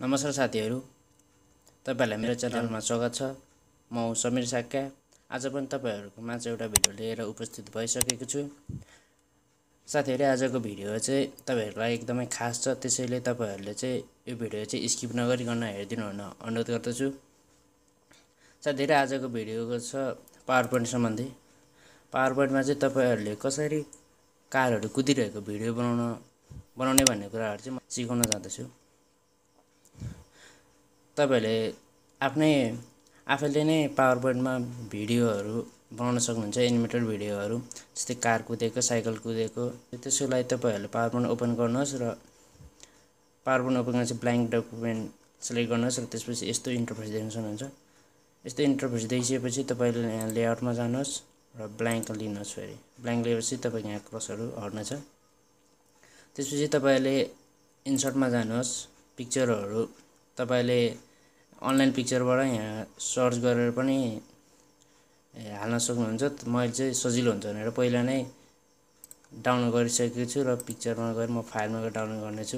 नमस्कार साथीहरु, तपाईहरुलाई मेरो च्यानलमा स्वागत छ। म हुँ समीर शक्या। आज पनि तपाईहरुको माझ एउटा भिडियो लिएर उपस्थित भइसकेको छु। साथीहरु, आजको भिडियो चाहिँ तपाईहरुलाई एकदमै खास छ, त्यसैले तपाईहरुले चाहिँ यो भिडियो चाहिँ स्किप नगरिकन हेरिदिनु हुन अनुरोध गर्दछु। साथीहरु, आजको भिडियोको छ पावर पोइन्ट सम्बन्धी। पावर पोइन्टमा चाहिँ तपाईहरुले कसरी कारहरु कुदिरहेको भिडियो बनाउने भन्ने कुराहरु चाहिँ म सिकाउन जाँदैछु। तपाईले आफैले नै पावर पोइन्टमा भिडियोहरु बनाउन सक्नुहुन्छ, एनिमेटेड भिडियोहरु, जस्तै कार कुदेको, साइकल कुदेको। त्यसको लागि तपाईहरुले पावर पोइन्ट ओपन गर्नुहोस् र पावर पोइन्ट ओपन गरेपछि ब्ल्याङ्क डकुमेन्ट सिलेक्ट गर्नुहोस् र त्यसपछि यस्तो इन्टरफेस देख्न सक्नुहुन्छ। यस्तो इन्टरफेस देखिसकेपछि तपाईले यहाँ लेआउटमा जानुहोस् र ब्ल्याङ्क लिनुहोस्। फेरि ब्ल्याङ्क लिएपछि तपाईको यहाँ क्रसहरु हट्नेछ। त्यसपछि तपाईले इन्सर्टमा जानुहोस्। पिक्चरहरु तपाईले अनलाइन पिक्चरबाट यहाँ सर्च गरेर पनि हाल्न सक्नुहुन्छ। मैले चाहिँ सजिलो हुन्छ भनेर पहिला नै डाउनलोड गरिसकेको छु र पिक्चरमा गएर म फाइलमा गएर डाउनलोड गर्ने छु।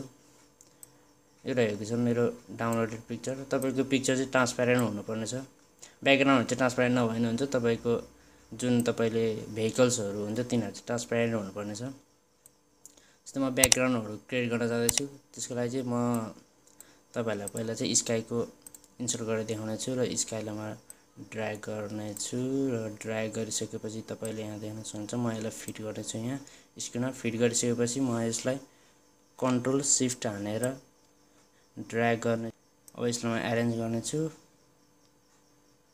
यो रहेको छ मेरो डाउनलोडेड पिक्चर। तपाईको पिक्चर चाहिँ ट्रान्सप्यारेन्ट हुनुपर्ने छ। ब्याकग्राउन्ड चाहिँ ट्रान्सप्यारेन्ट नभए हुन्छ। तपाईको जुन तपाईले भेहिकल्सहरु हुन्छ तिनीहरु चाहिँ ट्रान्सप्यारेन्ट हुनुपर्ने छ। जस्तै म ब्याकग्राउन्डहरु क्रिएट गर्न जाँदैछु। त्यसको लागि चाहिँ म तपाईहरुलाई पहिला चाहिँ स्काईको इन्सर्ट गरेर देखाउने छु र स्काईलाई म ड्र्याग गर्ने छु र ड्र्याग गरिसकेपछि तपाईले यहाँ देख्न सक्नुहुन्छ। म यसलाई फिट गर्ने छु। यहाँ स्क्रिनमा फिट गरिसकेपछि म यसलाई कन्ट्रोल शिफ्ट हानेर ड्र्याग गर्ने। अब यसलाई म अरेन्ज गर्ने छु।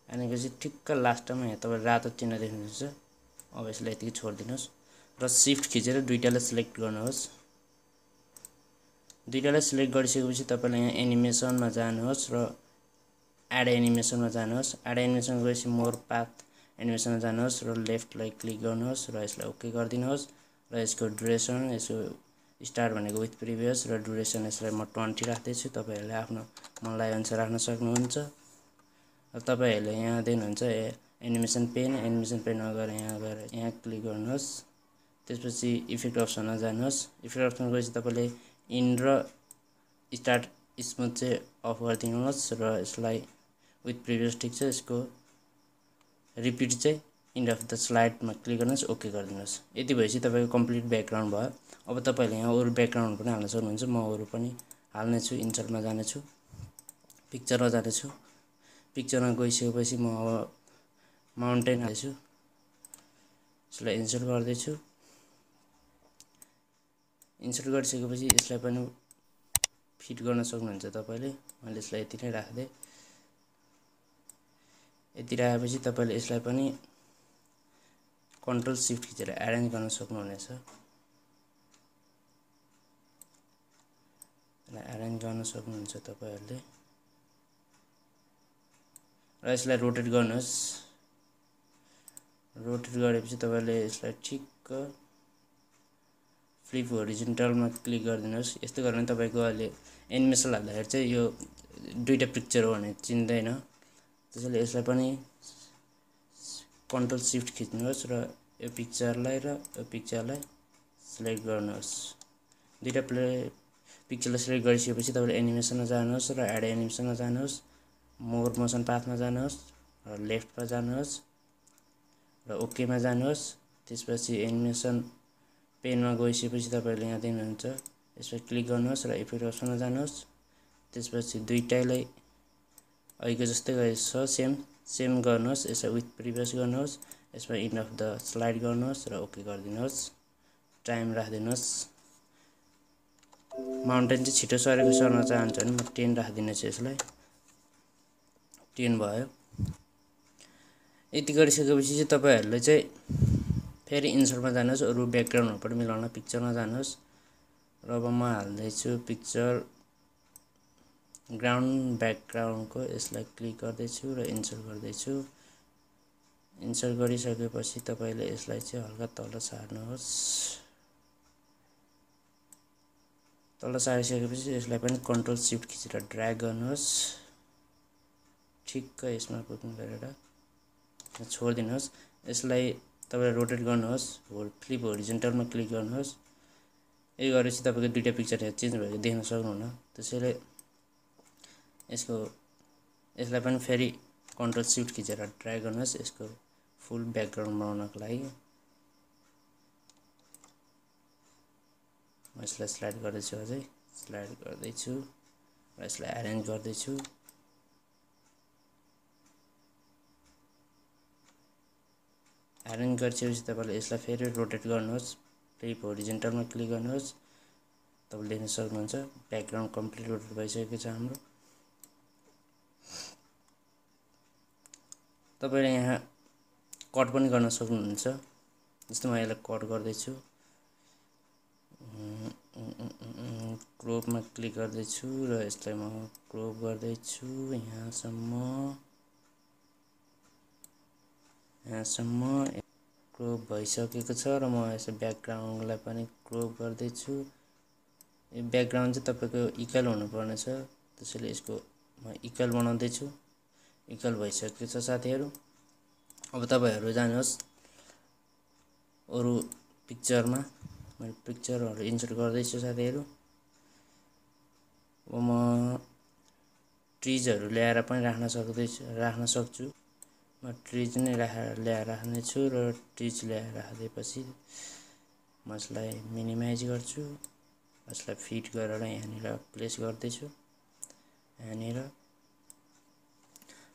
अरेन्जपछि ठिक्क लास्टमा यहाँ तपाईले रातो चिन्ह देख्नुहुन्छ। अब यसलाई यतिकै छोड्दिनुस् र शिफ्ट खिचेर दुईटालाई सिलेक्ट गर्नुहोस्। दुईटालाई सिलेक्ट गरिसकेपछि तपाईले यहाँ एनिमेसनमा जानुहोस् र एड एनिमेसनमा जानुहोस्। एड एनिमेसन गएपछि मोर पाथ एनिमेसनमा जानुहोस् र लेफ्टलाई क्लिक गर्नुहोस् र यसलाई ओके गरिदिनुहोस् र यसको ड्युरेसन, यसको स्टार्ट भनेको विथ प्रिभियस र ड्युरेसन यसलाई म 20 राख्दै छु। तपाईहरुले आफ्नो मनलाई अनुसार राख्न सक्नुहुन्छ। र तपाईहरुले यहाँ देख्नुहुन्छ एनिमेसन पेनमा गएर यहाँ क्लिक गर्नुहोस्। त्यसपछि इफेक्ट अप्सनमा जानुहोस्। इफेक्ट अप्सनमा गएपछि तपाईले इन र स्टार्ट स्मुथ चाहिँ अफ गरिदिनुहोस् र यसलाई विथ प्रिभियस ठिक छ। यसको रिपिट चाहिँ इन्ड अफ द स्लाइडमा क्लिक गर्नुहोस्, ओके गरिदिनुहोस्। यति भएपछि तपाईको कम्प्लिट ब्याकग्राउन्ड भयो। अब तपाईले यहाँ अरु ब्याकग्राउन्ड पनि हाल्न सक्नुहुन्छ। म अरु पनि हाल्ने छु। इन्सर्टमा जाने छु, पिक्चरमा जाने छु। पिक्चरमा गइसकेपछि म अब माउन्टेन हाल्छु। यसलाई इन्सर्ट गर्दै छु। इन्सर्ट गरिसकेपछि यसलाई पनि फिट गर्न सक्नुहुन्छ तपाईले। मैले यसलाई यति नै राख्दै। यति राखेपछि तपाईले यसलाई पनि कन्ट्रोल शिफ्ट खिचेर अरेन्ज गर्न सक्नुहुनेछ। यसलाई अरेन्ज गर्न सक्नुहुन्छ तपाईहरुले र यसलाई रोटेट गर्नुहोस्। रोटेट गरेपछि तपाईले यसलाई ठिक्क फ्लिप होरिजोन्टलमा क्लिक गरिदिनुहोस्। यस्तो गर्यो भने तपाईको अहिले एनिमेसन हाल्दाखेरि चाहिँ यो दुईटा पिक्चर हो भने चिन्दैन। त्यसैले यसलाई पनि कन्ट्रोल शिफ्ट खिच्नुहोस् र यो पिक्चरलाई सिलेक्ट गर्नुहोस्। दुईटा पिक्चरलाई सिलेक्ट गरिसकेपछि तपाईले एनिमेसनमा जानुहोस् र एड एनिमेसनमा जानुहोस्। मोर मोसन पाथमा जानुहोस् र लेफ्टमा जानुहोस् र ओके मा जानुहोस्। त्यसपछि एनिमेसन पेनमा गइसकेपछि तपाईले यहाँ देख्नुहुन्छ। यसमा क्लिक गर्नुहोस् र इफेक्ट अप्सनमा जानुहोस्। त्यसपछि दुईटैलाई अहिलेको जस्तै गरेछ सेम गर्नुहोस्। यसलाई विथ प्रिभियस गर्नुहोस्। यसमा इन्ड अफ द स्लाइड गर्नुहोस् र ओके गरिदिनुहोस्। टाइम राख्दिनुहोस्। माउन्टेन चाहिँ छिटो सर्न चाहन्छ भने म 10 राख्दिने छु। यसलाई 10 भयो। यति गरिसकेपछि चाहिँ तपाईहरुले चाहिँ फेरि इन्सर्टमा जानुहोस्। अरु ब्याकग्राउन्डहरु पनि मिलाउन पिक्चरमा जानुहोस् र अब म हाल्दै छु पिक्चर ग्राउन्ड ब्याकग्राउन्डको। यसलाई क्लिक गर्दै छु र इन्सर्ट गर्दै छु। इन्सर्ट गरिसकेपछि तपाईले यसलाई चाहिँ हल्का तल सार्नुहोस्। तल सारिसकेपछि यसलाई पनि कन्ट्रोल शिफ्ट खिचेर ड्र्याग गर्नुहोस्। ठिक्क यसमा पुग्नु गरेर छोड्दिनुहोस्। यसलाई तपाईले रोटेट गर्नुहोस्। फ्लिप होरिजोन्टलमा क्लिक गर्नुहोस्। यो गरेपछि तपाईको दुईटा पिक्चर चेन्ज भएको देख्न सक्नुहुन्न। त्यसैले यसलाई पनि फेरि कन्ट्रोल शिफ्ट खिचेर ड्र्याग गर्नुहोस् यसको फुल ब्याकग्राउन्ड बनाउनको लागि। म यसलाई स्लाइड गर्दैछु, अझै स्लाइड गर्दैछु र यसलाई एरेन्ज गर्दैछु। एरेन्ज गरिसकेपछि तपाईले यसलाई फेरि रोटेट गर्नुहोस्, फ्लिप होरिजेन्टलमा क्लिक गर्नुहोस्। तपाईले देख्न सक्नुहुन्छ ब्याकग्राउन्ड कम्प्लिट रोटेट भइसकेको छ हाम्रो। तपाईले यहाँ कट पनि गर्न सक्नुहुन्छ। जस्तै म यसलाई कट गर्दैछु, क्रोपमा क्लिक गर्दैछु र यसलाई म क्रोप गर्दैछु यहाँसम्म क्रोप भइसकेको छ र म यसो ब्याकग्राउन्डलाई पनि क्रोप गर्दैछु। यो ब्याकग्राउन्ड चाहिँ तपाईको इक्वल हुनुपर्ने छ, त्यसैले यसको म इक्वल बनाउँदैछु। इक्वल भइसकेको छ साथीहरु। अब तपाईहरु जानुहोस् अरु पिक्चरमा। मैले पिक्चरहरु इन्सर्ट गर्दैछु साथीहरु। अब म ट्रिजहरु ल्याएर पनि राख्न सक्छु। म ट्रिज नै ल्याएर राख्नेछु र ट्रिज ल्याएर राखेपछि म यसलाई मिनिमाइज गर्छु। यसलाई फिट गरेर यहाँनिर प्लेस गर्दैछु यहाँनिर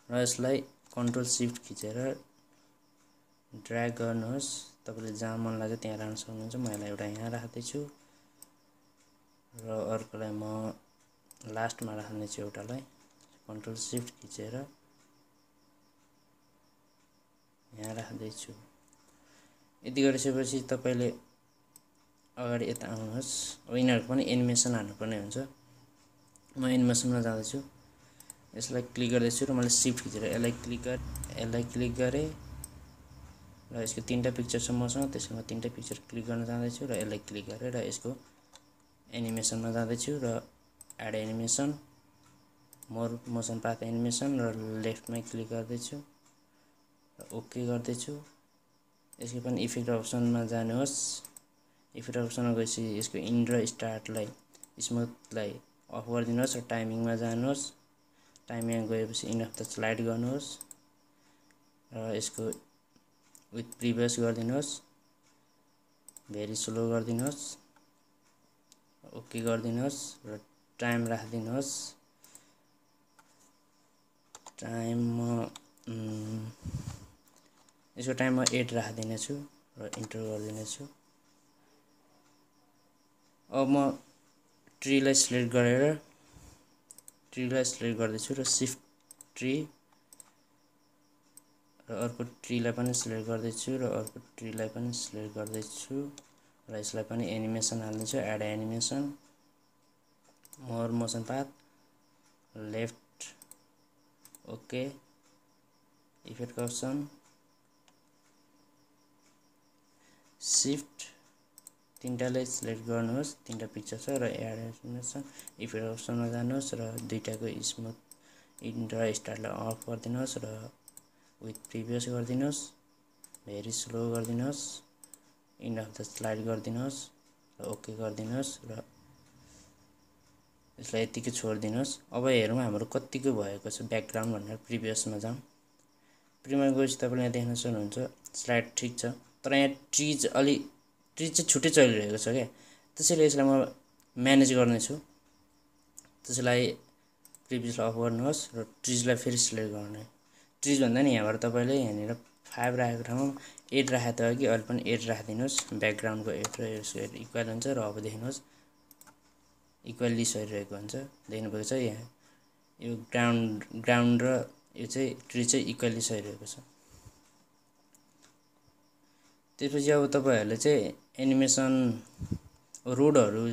र यसलाई कन्ट्रोल शिफ्ट खिचेर ड्र्याग गर्नुहोस्। तपाईले जहाँ मन लाग्यो त्यहाँ राख्न सक्नुहुन्छ। म यसलाई एउटा यहाँ राख्दैछु र अर्कोलाई म लास्टमा राख्नेछु। एउटालाई कन्ट्रोल शिफ्ट खिचेर यहाँ राख्दैछु। यति गरिसकेपछि तपाईले अगाडि यता आउनुहोस्। अब यिनीहरुको पनि एनिमेसन हाल्नुपर्ने हुन्छ। म एनिमेसनमा जाँदैछु, यसलाई क्लिक गर्दैछु र मैले शिफ्ट खिचेर यसलाई क्लिक गरे र यसको तीनटा पिक्चर छ मसँग, त्यसमा तीनटा पिक्चर क्लिक गर्न जाँदैछु र यसलाई क्लिक गरेर यसको एनिमेसनमा जाँदैछु र add animation, more motion path animation र लेफ्टमै क्लिक गर्दैछु र ओके गर्दैछु। यसको पनि इफेक्ट अप्सनमा जानुहोस्। इफेक्ट अप्सनमा गएपछि यसको इन र स्टार्टलाई स्मुथलाई अफ गरिदिनुहोस् र टाइमिङमा जानुहोस्। टाइमिङमा गएपछि इन अफ द स्लाइड गर्नुहोस् र यसको विथ प्रिभियस गरिदिनुहोस्, भेरी स्लो गरिदिनुहोस्, ओके गरिदिनुहोस् र टाइम राखिदिनुहोस्। टाइम यसको टाइम म 8 राखिदिनेछु र इन्टर गरिदिनेछु। अब म ट्रीलाई सिलेक्ट गर्दैछु र शिफ्ट ट्री र अर्को ट्रीलाई पनि सिलेक्ट गर्दैछु र अर्को ट्रीलाई पनि सिलेक्ट गर्दैछु र यसलाई पनि एनिमेसन हाल्दैछु। Add animation, more motion path, left, okay, effect option, shift तीनटालाई सिलेक्ट गर्नुहोस्। तीनटा पिक्चर छ र एड एनिमेसन, इफेक्ट अप्सनमा जानुहोस् र दुईटाको स्मुथ इन र स्टार्टलाई अफ गरिदिनुहोस् र विथ प्रिभियस गरिदिनुहोस्, भेरी स्लो गरिदिनुहोस्, इन अफ द स्लाइड गरिदिनुहोस् र ओके गरिदिनुहोस् र यसलाई यतिकै छोडिदिनुहोस्। अब हेरौँ हाम्रो कतिको भएको छ ब्याकग्राउन्ड भनेर। प्रिभियसमा जाउँ। प्रिभियसमा गएपछि तपाईले यहाँ देख्न सक्नुहुन्छ स्लाइड ठिक छ, तर यहाँ ट्रिज चाहिँ छुट्टै चलिरहेको छ क्या। त्यसैले यसलाई म म्यानेज गर्नेछु। त्यसलाई प्रिभियसलाई अफ गर्नुहोस् र ट्रिजलाई फेरि सिलेक्ट गर्ने। ट्रिज भन्दा नि यहाँबाट तपाईले यहाँनिर 5 राखेको ठाउँमा 8 राखेको थियो कि अहिले पनि 8 राखिदिनुहोस्। ब्याकग्राउन्डको 8 र यसको 8 इक्वल हुन्छ र अब देख्नुहोस् इक्वल्ली सरिरहेको हुन्छ। देख्नुभएको छ यहाँ यो ग्राउन्ड र यो चाहिँ ट्री चाहिँ इक्वल्ली सरिरहेको छ। त्यसपछि अब तपाईहरुले चाहिँ एनिमेसन रोडहरु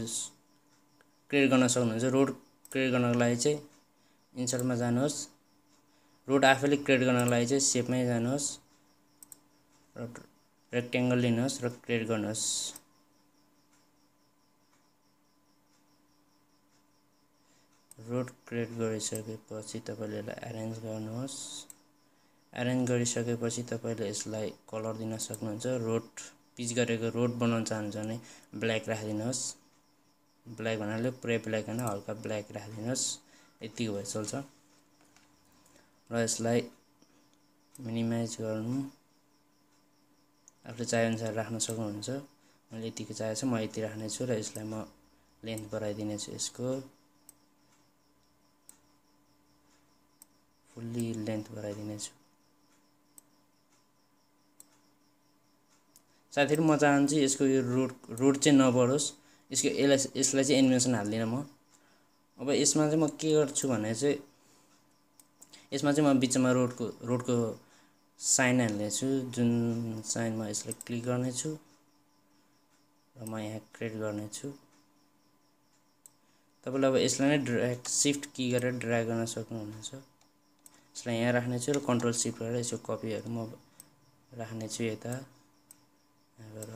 क्रिएट गर्न सक्नुहुन्छ। रोड क्रिएट गर्नको लागि चाहिँ इन्सर्टमा जानुहोस्। रोड आफैले क्रिएट गर्नको लागि चाहिँ सेपमै जानुहोस् र रेक्टेंगल लिनुहोस् र क्रिएट गर्नुहोस्। रोड क्रिएट गरिसकेपछि तपाईले यसलाई अरेन्ज गर्नुहोस्। अरेन्ज गरिसकेपछि तपाईले यसलाई कलर दिन सक्नुहुन्छ। रोड पिच गरेको रोड बनाउन चाहनुहुन्छ भने ब्ल्याक राखिदिनुहोस्। ब्ल्याक भन्नाले पुरै ब्ल्याक हैन, हल्का ब्ल्याक राखिदिनुहोस्। यतिको भए चल्छ र यसलाई मिनिमाइज गर्नु आफूले चाहे अनुसार राख्न सक्नुहुन्छ मैले यतिको चाहेको छ म यति राख्ने छु र यसलाई म लेन्थ बढाइदिने छु यसको फुल्ली लेन्थ बढाइदिने छु साथीहरु म चाहन्छु यसको यो रोड चाहिँ नबढोस् यसलाई चाहिँ एनिमेसन हाल्दिन म अब यसमा चाहिँ म के गर्छु भने चाहिँ यसमा चाहिँ म बिचमा रोडको साइन हाल्ने छु जुन साइनमा यसलाई क्लिक गर्ने छु र म यहाँ क्रिएट गर्ने छु तपाईले अब यसलाई नै ड्र्याग शिफ्ट की गरेर ड्र्याग गर्न सक्नुहुन्छ यसलाई यहाँ राख्ने छु र कन्ट्रोल शिफ्ट गरेर यसको कपीहरु म राख्ने छु यता यहाँबाट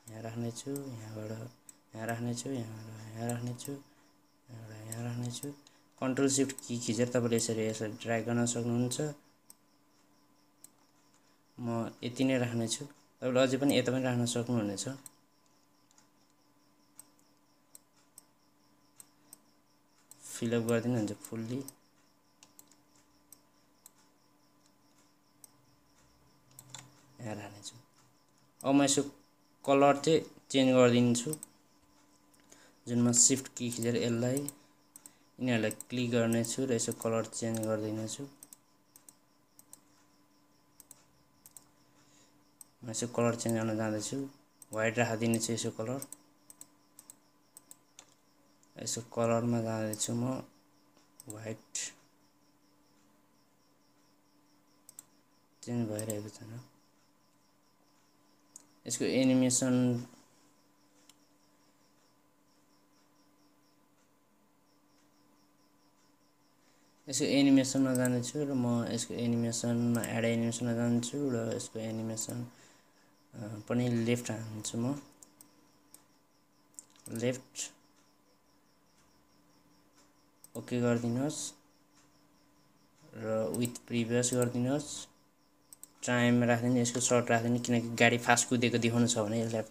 यहाँ राख्ने छु यहाँबाट यहाँ राख्ने छु यहाँबाट यहाँ राख्ने छु यहाँबाट यहाँ राख्ने छु कन्ट्रोल शिफ्ट की थिचेर तपाईले यसरी यसलाई ड्र्याग गर्न सक्नुहुन्छ म यति नै राख्ने छु तपाईले अझै पनि यता पनि राख्न सक्नुहुनेछ फिलअप गर्दिनु हुन्छ फुल्ली यहाँ राख्ने छु अब म यसको कलर चाहिँ चेन्ज गरिदिन्छु जुनमा शिफ्ट की थिचेर यसलाई यिनीहरुलाई क्लिक गर्ने छु र यसको कलर चेन्ज गरिदिने छु म यसको कलर चेन्ज गर्न जाँदैछु व्हाइट राखिदिने छु यसको कलरमा जाँदैछु म व्हाइट चेन्ज भइरहेको छैन यसको एनिमेसनमा जानेछु र म यसको एनिमेसनमा एड एनिमेसनमा जान्छु र यसको एनिमेसन पनि लेफ्ट हान्छु म लेफ्ट ओके गरिदिनुहोस् र विथ प्रिभियस गरिदिनुहोस् टाइम राख्दिनु यसको सर्ट राख्दिनु किनकि गाडी फास्ट कुदेको देखाउनु छ भने यसलाई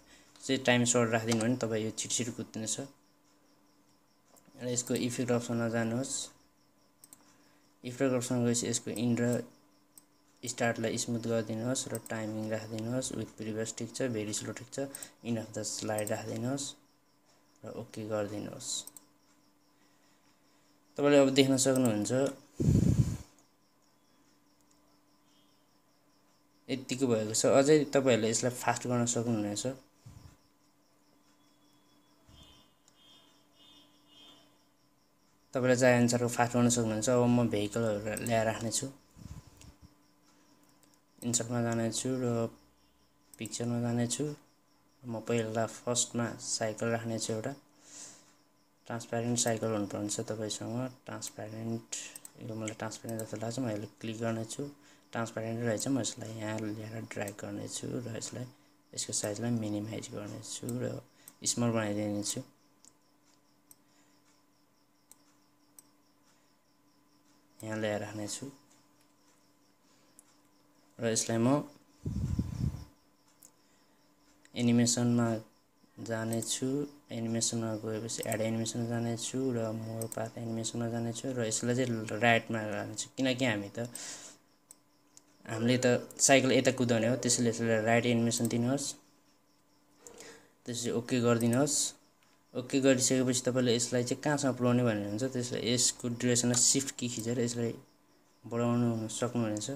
चाहिँ टाइम सर्ट राख्दिनु भने तपाई यो छिटो कुद्दिन्छ र यसको इफेक्ट अप्सनमा जानुहोस् इफेक्ट अप्सनमा गएपछि यसको इन र स्टार्टलाई स्मुथ गरिदिनुहोस् र टाइमिङ राख्दिनुहोस् विथ प्रिभियस ठीक छ भेरी स्लो ठीक छ इन अफ द स्लाइड राख्दिनुहोस् र ओके गरिदिनुहोस् तपाईले अब देख्न सक्नुहुन्छ यतिको भएको छ अझै तपाईहरुले यसलाई फास्ट गर्न सक्नुहुनेछ तपाईले चाहे अनुसारको फास्ट गर्न सक्नुहुन्छ अब म भेहिकलहरु ल्याएर राख्ने छु इन्सर्टमा जाने छु र पिक्चरमा जाने छु म पहिला फर्स्टमा साइकल राख्ने छु एउटा ट्रान्सप्यारेन्ट साइकल हुनुपर्छ तपाईसँग ट्रान्सप्यारेन्ट यो मलाई ट्रान्सप्यारेन्ट जस्तो लाग्छ म यसलाई क्लिक गर्ने छु ट्रान्सप्यारेन्ट रहेछ म यसलाई यहाँ ल्याएर ड्र्याग गर्ने छु र यसको साइजलाई मिनिमाइज गर्ने छु र स्मल बनाइदिने छु यहाँ ल्याएर राख्ने छु र यसलाई म एनिमेसनमा जाने छु एनिमेसनमा गएपछि एड एनिमेसनमा जाने छु र मोर पाथ एनिमेसनमा जाने छु र यसलाई चाहिँ राइटमा राख्ने छु किनकि हामीले त साइकल यता कुदाउने हो त्यसैले यसलाई राइट एनिमेसन दिनुहोस् त्यसपछि ओके गरिदिनुहोस् ओके गरिसकेपछि तपाईले यसलाई चाहिँ कहाँसम्म पुर्याउने भन्ने हुन्छ त्यसलाई यसको ड्युरेसनलाई शिफ्ट की थिचेर यसलाई बढाउनु सक्नुहुनेछ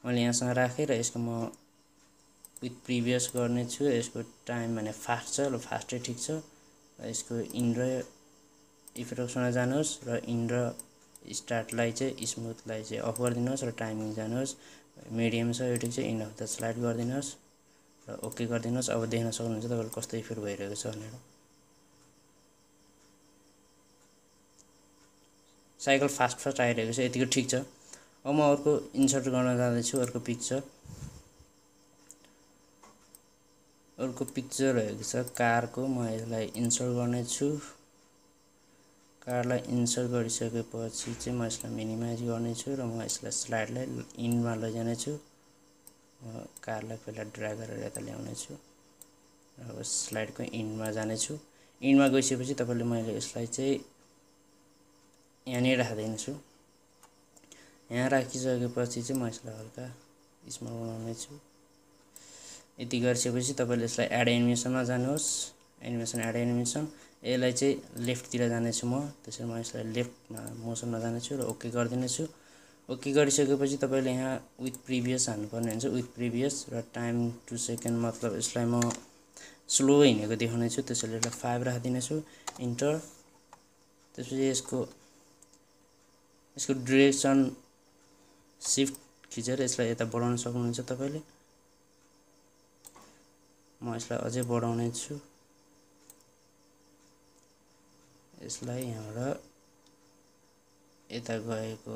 मैले यहाँसँग राखे र यसको म विथ प्रिभियस गर्ने छु यसको टाइम भने फास्ट छ र फास्टै ठीक छ र यसको इन र इफेक्ट अप्सनमा जानुहोस् र इन र स्टार्टलाई चाहिँ स्मुथलाई चाहिँ अफ गरिदिनुहोस् र टाइमिङ जानुहोस् मिडियम छ यो ठीक छ इन अफ द स्लाइड गरिदिनुहोस् र ओके गरिदिनुहोस् अब देख्न सक्नुहुन्छ तपाईले कस्तो इफेक्ट भइरहेको छ भनेर साइकल फास्ट आइरहेको छ यतिको ठीक छ अब म अर्को इन्सर्ट गर्न जाँदैछु अर्को पिक्चर रहेको छ कारको म यसलाई इन्सर्ट गर्ने छु कारलाई इन्सर्ट गरिसकेपछि चाहिँ म यसलाई मिनिमाइज गर्ने छु र म यसलाई स्लाइडलाई इनमा लैजाने छु कारलाई पहिला ड्र्याग गरेर यता ल्याउने छु अब स्लाइडको इनमा जाने छु इन्डमा गइसकेपछि तपाईले मैले यसलाई चाहिँ यहाँनिर राख्दिन्छु। यहाँ राखिसकेपछि चाहिँ म यसलाई हल्का स्मल बनाउने छु। यति गरिसकेपछि तपाईले यसलाई एड एनिमेसनमा जानुहोस्। एनिमेसन एड एनिमेसन यसलाई चाहिँ लेफ्टतिर जानेछु म, त्यसैले म यसलाई लेफ्टमा मोसनमा जानेछु र ओके गरिदिनेछु। ओके गरिसकेपछि तपाईले यहाँ विथ प्रिभियस हाल्नुपर्ने हुन्छ। विथ प्रिभियस र टाइम 2 सेकेन्ड मतलब यसलाई म स्लो हिँडेको देखाउने छु, त्यसैले यसलाई 5 राखिदिनेछु। इन्टर। त्यसपछि यसको डिरेक्सन शिफ्ट खिचेर यसलाई यता बढाउन सक्नुहुन्छ तपाईले। म यसलाई अझै बढाउने छु। यसलाई यहाँबाट यता गएको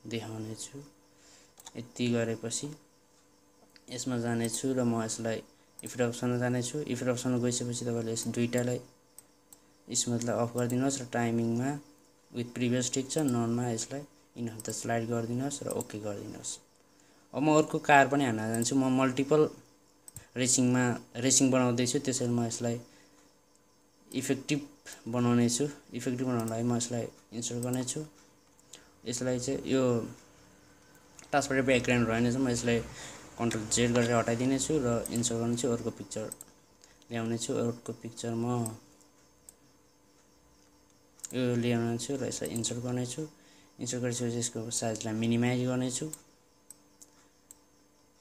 देखाउने छु। यति गरेपछि यसमा जाने छु र म यसलाई इफेक्ट अप्सनमा जाने छु। इफेक्ट अप्सनमा गइसकेपछि तपाईले यस दुईटालाई स्मुथलाई अफ गरिदिनुहोस् र टाइमिङमा विथ प्रिभियस ठिक छ, ननमा यसलाई इन हप्ता स्लाइड गरिदिनुहोस् र ओके गरिदिनुहोस्। अब म अर्को कार पनि हाल्न जान्छु। म मल्टिपल रेसिङ बनाउँदै छु, त्यसैले म यसलाई इफेक्टिभ बनाउने छु। इफेक्टिभ बनाउनलाई म यसलाई इन्सर्ट गर्ने छु। यसलाई चाहिँ यो टास्कबाट ब्याकग्राउन्ड रहेन छ, म यसलाई कन्ट्रोल जेड गरेर हटाइदिने छु र इन्सर्ट गर्ने छु। अर्को पिक्चर ल्याउने छु। अर्को पिक्चर म यो ल्याउने छु र यसलाई इन्सर्ट गर्ने छु। इन्सर्ट गरिसकेपछि यसको साइजलाई मिनिमाइज गर्ने छु।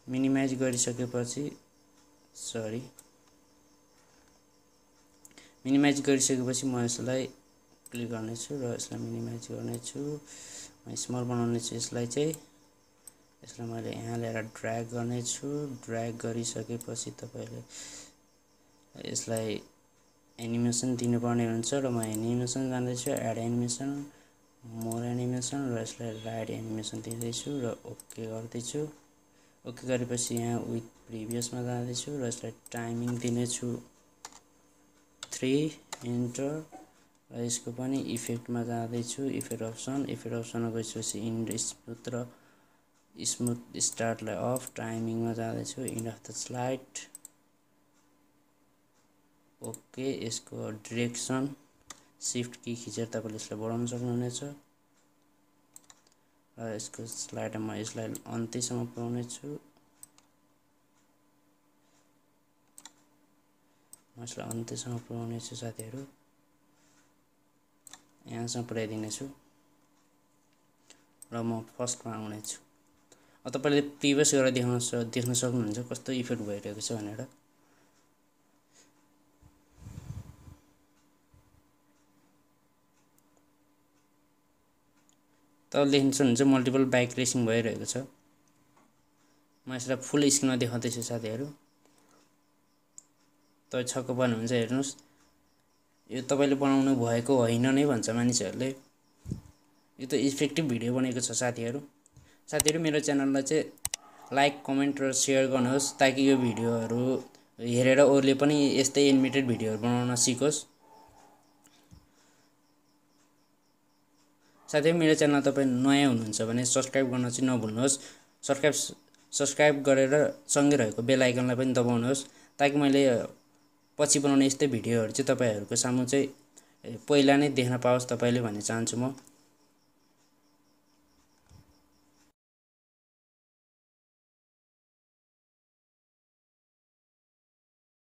मिनिमाइज गरिसकेपछि मिनिमाइज गरिसकेपछि म यसलाई क्लिक गर्ने छु र यसलाई मिनिमाइज गर्ने छु। म स्मल बनाउने छु यसलाई चाहिँ। यसलाई मैले यहाँ ल्याएर ड्र्याग गर्ने छु। ड्र्याग गरिसकेपछि तपाईले यसलाई एनिमेसन दिनुपर्ने हुन्छ र म एनिमेसन जाँदैछु। एड एनिमेसन, मोर एनिमेसन र यसलाई राइट एनिमेसन दिँदैछु र ओके गर्दैछु। ओके गरेपछि यहाँ विथ प्रिभियसमा जाँदैछु र यसलाई टाइमिङ दिनेछु 3। इन्टर र यसको पनि इफेक्टमा जाँदैछु। इफेक्ट अप्सनमा गइसकेपछि इन्ड स्मुथ र स्मुथ स्टार्टलाई अफ, टाइमिङमा जाँदैछु। End of the slide okay. यसको डिरेक्सन शिफ्ट की खिचेर तपाईले यसलाई बढाउन सक्नुहुनेछ र यसको स्लाइडमा यसलाई अन्त्यसम्म पुर्याउने छु। म यसलाई अन्त्यसम्म पुर्याउने छु साथीहरु। यहाँसम्म पुर्याइदिने छु र म फर्स्टमा आउने छु। अब तपाईले प्रिभियस गरेर देख्न सक्नुहुन्छ कस्तो इफेक्ट भइरहेको छ भनेर। तपाईले देख्न सक्नुहुन्छ मल्टिपल बाइक रेसिङ भइरहेको छ। म यसलाई फुल स्क्रिनमा देखाउँदै छु साथीहरु। तपाई छक्क पर्नुहुन्छ। हेर्नुस्, यो तपाईले बनाउनु भएको होइन नै भन्छ मानिसहरुले। यो त इफेक्टिभ भिडियो बनेको छ साथीहरु। साथीहरु मेरो च्यानललाई चाहिँ लाइक, कमेन्ट र शेयर गर्नुहोस् ताकि यो भिडियोहरु हेरेर अरूले पनि यस्तै एनिमेटेड भिडियोहरु बनाउन सिकोस्। साथीहरु मेरो च्यानल तपाई नयाँ हुनुहुन्छ भने सब्स्क्राइब गर्न चाहिँ नभुल्नुहोस्। सब्स्क्राइब गरेर सँगै रहेको बेल आइकनलाई पनि दबाउनुहोस् ताकि मैले पछि बनाउने यस्तै भिडियोहरु चाहिँ तपाईहरुको सामु चाहिँ पहिला नै देख्न पाओस् तपाईले भन्ने चाहन्छु म।